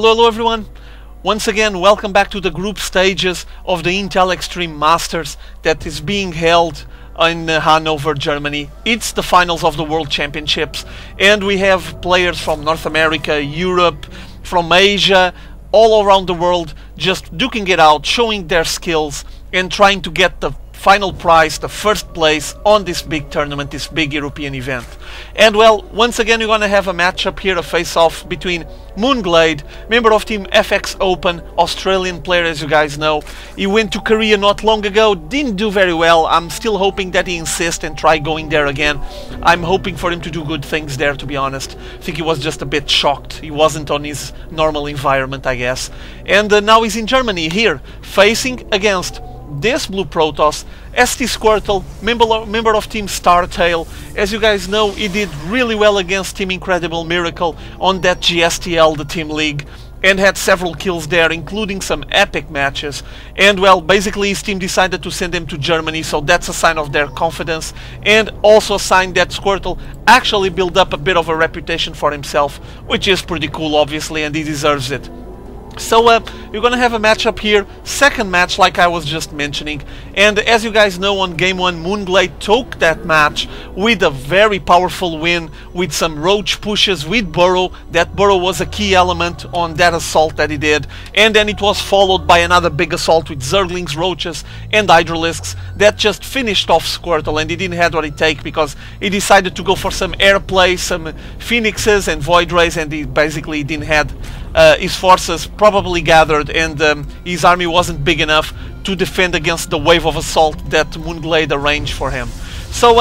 Hello everyone! Once again, welcome back to the group stages of the Intel Extreme Masters that is being held in Hanover, Germany. It's the finals of the World Championships, and we have players from North America, Europe, from Asia, all around the world, just duking it out, showing their skills and trying to get the final prize, the first place on this big tournament, this big European event. And well, once again we're gonna have a matchup here, a face-off between mOOnGLaDe, member of team FXOpen, Australian player as you guys know. He went to Korea not long ago, didn't do very well. I'm still hoping that he insists and try going there again. I'm hoping for him to do good things there, to be honest. I think he was just a bit shocked. He wasn't on his normal environment, I guess. And now he's in Germany here, facing against this blue Protoss, STSquirtle, member of team STARTALE. As you guys know, he did really well against Team Incredible Miracle on that GSTL, the team league, and had several kills there, including some epic matches. And well, basically his team decided to send him to Germany, so that's a sign of their confidence, and also a sign that Squirtle actually built up a bit of a reputation for himself, which is pretty cool obviously, and he deserves it. So we're gonna have a matchup here, second match like I was just mentioning, and as you guys know, on game 1 mOOnGLaDe took that match with a very powerful win with some roach pushes with burrow. That burrow was a key element on that assault that he did, and then it was followed by another big assault with zerglings, roaches and hydralisks that just finished off Squirtle, and he didn't have what it take because he decided to go for some airplay, some phoenixes and void rays, and he basically didn't have his forces probably gathered, and his army wasn't big enough to defend against the wave of assault that mOOnGLaDe arranged for him. So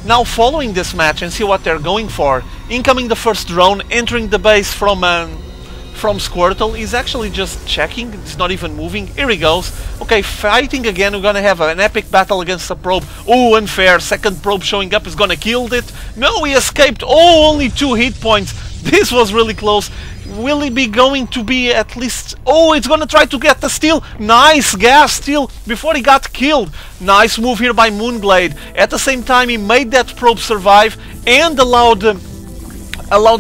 now following this match and see what they're going for. Incoming the first drone, entering the base from Squirtle. He's actually just checking, he's not even moving. Here he goes. Okay, fighting again. We're gonna have an epic battle against a probe. Oh, unfair. Second probe showing up is gonna kill it. No, he escaped. Oh, only 2 hit points. This was really close. Will he be going to be at least... Oh, it's gonna try to get the steal. Nice gas steal before he got killed. Nice move here by mOOnGLaDe. At the same time, he made that probe survive and allowed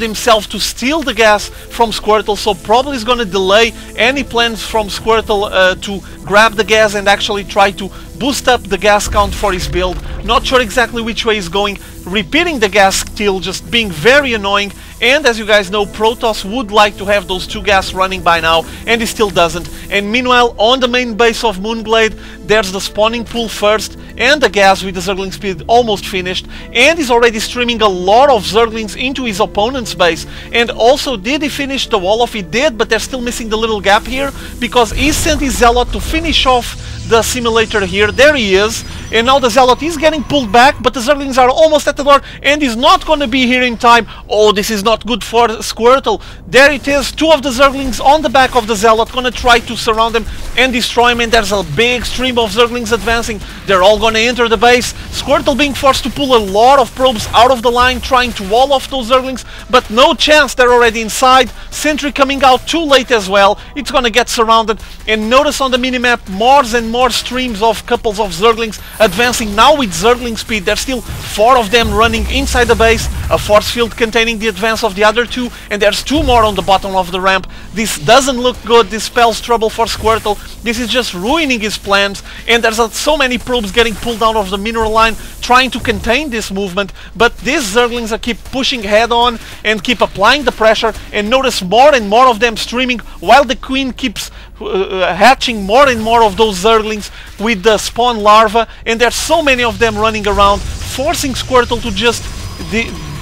himself to steal the gas from Squirtle, so probably is gonna delay any plans from Squirtle to grab the gas and actually try to boost up the gas count for his build. Not sure exactly which way he's going. Repeating the gas steal, just being very annoying. And as you guys know, Protoss would like to have those 2 gas running by now, and he still doesn't. And meanwhile, on the main base of mOOnGLaDe, there's the spawning pool first, and the gas with the Zergling speed almost finished, and he's already streaming a lot of Zerglings into his opponent's base. And also, did he finish the wall off? He did, but they're still missing the little gap here, because he sent his Zealot to finish off the simulator here. There he is, and now the Zealot is getting pulled back, but the Zerglings are almost at the door, and he's not gonna be here in time. Oh, this is not good for Squirtle. There it is, 2 of the Zerglings on the back of the Zealot, gonna try to surround him and destroy him, and there's a big stream of Zerglings advancing. They're all gonna enter the base. Squirtle being forced to pull a lot of probes out of the line, trying to wall off those Zerglings, but no chance, they're already inside. Sentry coming out too late as well. It's gonna get surrounded, and notice on the minimap more and more streams of couples of Zerglings advancing now with Zergling speed. There's still 4 of them running inside the base, a force field containing the advance of the other 2, and there's 2 more on the bottom of the ramp. This doesn't look good. This spells trouble for Squirtle. This is just ruining his plans, and there's so many probes getting pulled out of the mineral line trying to contain this movement, but these Zerglings are keep pushing head on and keep applying the pressure, and notice more and more of them streaming while the Queen keeps hatching more and more of those Zerglings with the spawn larva, and there's so many of them running around, forcing Squirtle to just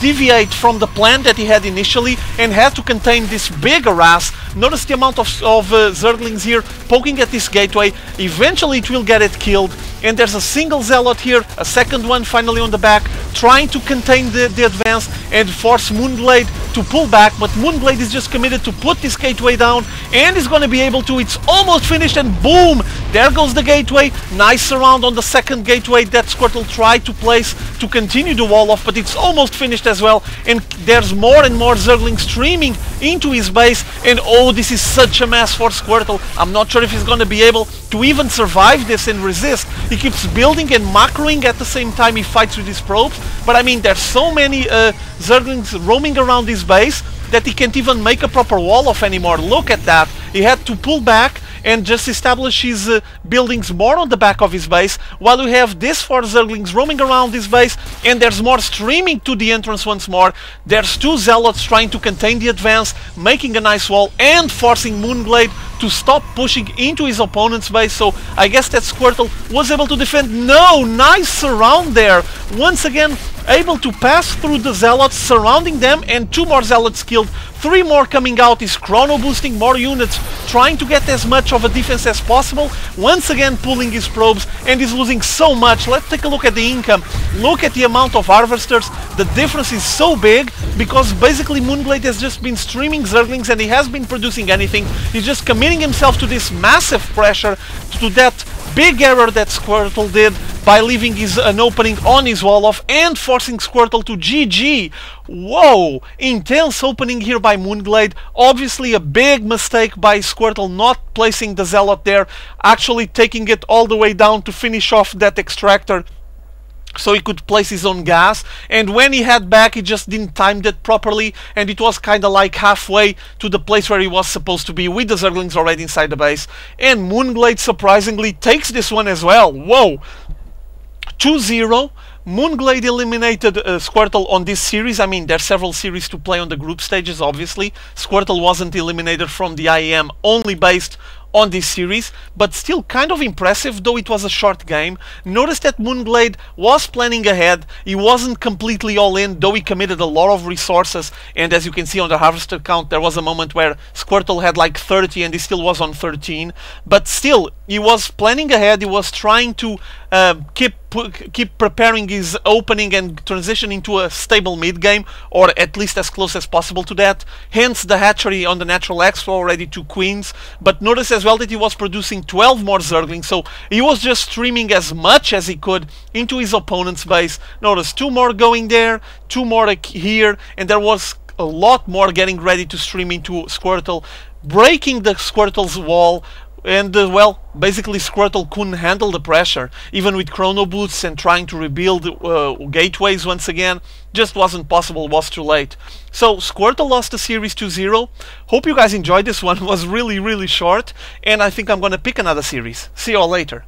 deviate from the plan that he had initially and had to contain this big harass. Notice the amount of Zerglings here poking at this gateway. Eventually it will get it killed, and there's a single Zealot here, a second one finally on the back, trying to contain the advance and force mOOnGLaDe to pull back, but mOOnGLaDe is just committed to put this gateway down, and is going to be able to. It's almost finished, and boom! There goes the gateway. Nice surround on the second gateway that Squirtle tried to place to continue the wall off, but it's almost finished as well, and there's more and more Zerglings streaming into his base, and oh, this is such a mess for Squirtle. I'm not sure if he's going to be able to even survive this and resist. He keeps building and macroing at the same time he fights with his probes, but I mean, there's so many Zerglings roaming around his base, that he can't even make a proper wall of anymore. Look at that. He had to pull back and just establish his buildings more on the back of his base, while we have these 4 Zerglings roaming around this base, and there's more streaming to the entrance once more. There's 2 Zealots trying to contain the advance, making a nice wall, and forcing mOOnGLaDe to stop pushing into his opponent's base. So I guess that Squirtle was able to defend. No, nice surround there. Once again, able to pass through the Zealots, surrounding them, and 2 more Zealots killed. 3 more coming out. He's chrono boosting more units, trying to get as much of a defense as possible. Once again pulling his probes, and he's losing so much. Let's take a look at the income. Look at the amount of harvesters. The difference is so big because basically mOOnGLaDe has just been streaming Zerglings and he has been producing anything. He's just committing himself to this massive pressure, to that big error that Squirtle did by leaving an opening on his wall off and forcing Squirtle to GG. Whoa! Intense opening here by mOOnGLaDe. Obviously a big mistake by Squirtle not placing the Zealot there, actually taking it all the way down to finish off that extractor so he could place his own gas, and when he had back he just didn't time it properly, and it was kinda like halfway to the place where he was supposed to be with the Zerglings already inside the base, and mOOnGLaDe surprisingly takes this one as well. Whoa! 2-0. mOOnGLaDe eliminated Squirtle on this series. I mean, there's several series to play on the group stages, obviously. Squirtle wasn't eliminated from the IEM, only based on this series, but still kind of impressive, though it was a short game. Notice that mOOnGLaDe was planning ahead. He wasn't completely all in, though he committed a lot of resources, and as you can see on the harvester count, there was a moment where Squirtle had like 30 and he still was on 13, but still, he was planning ahead. He was trying to keep preparing his opening and transition into a stable mid game, or at least as close as possible to that. Hence the hatchery on the natural X already 2 queens. But notice as well that he was producing 12 more Zerglings, so he was just streaming as much as he could into his opponent's base. Notice 2 more going there, 2 more here, and there was a lot more getting ready to stream into Squirtle, breaking the Squirtle's wall. And well, basically Squirtle couldn't handle the pressure, even with chrono boosts and trying to rebuild gateways once again. Just wasn't possible, was too late. So Squirtle lost the series 2-0. Hope you guys enjoyed this one. It was really short, and I think I'm gonna pick another series. See you all later.